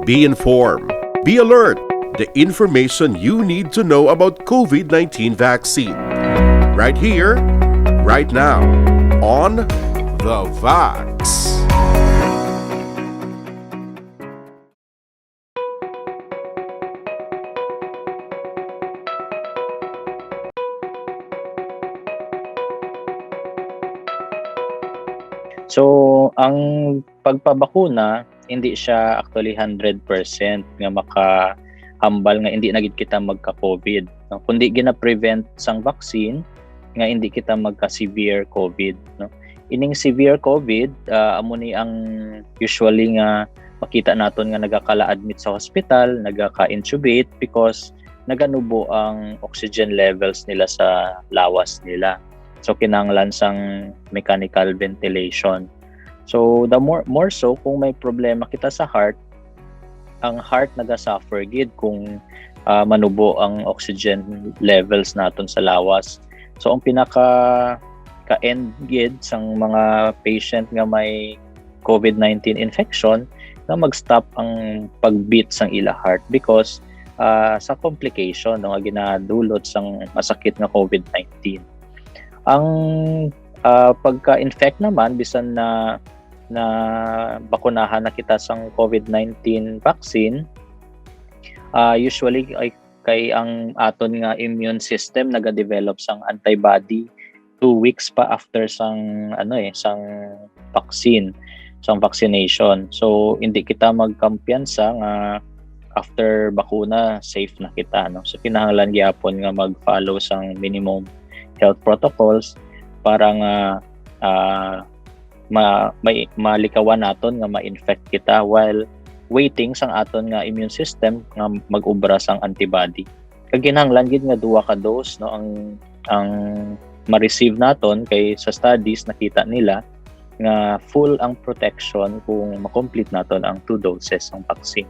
Be informed. Be alert. The information you need to know about COVID-19 vaccine. Right here, right now, on The Vax. So, ang pagpabakuna, hindi siya actually 100% nga makahambal nga hindi na gid kita magka-COVID. No? Kundi gina-prevent sang vaccine nga hindi kita magka-severe COVID. No? Ining severe COVID, amo ni ang usually nga makita naton nga nagakala-admit sa hospital, nagaka-intubate because naganubo ang oxygen levels nila sa lawas nila. So kinahanglan sang mechanical ventilation. So the more so kung may problema kita sa heart, ang heart naga-suffer gid kung manubo ang oxygen levels naton sa lawas. So ang pinaka ka-end gid sang mga patient nga may COVID-19 infection na mag-stop ang pag-beat sang ila heart because sa complication nga ginadulot sang masakit nga COVID-19. Ang pagka-infect naman bisan na bakunahan na kita sang COVID-19 vaccine, usually ay kay ang aton nga immune system naga-develop sang antibody 2 weeks pa after sang sang vaccine, sang vaccination. So hindi kita magkampiyansa nga after bakuna safe na kita, no? So kinahanglan gyapon nga mag-follow sang minimum health protocols para nga malikawan naton nga ma-infect kita while waiting sang aton nga immune system nga mag-ubra sang antibody. Kag kinahanglan gid nga duha ka dose, no, ang ma-receive naton kay sa studies nakita nila nga full ang protection kung ma-complete naton ang 2 doses ng vaccine.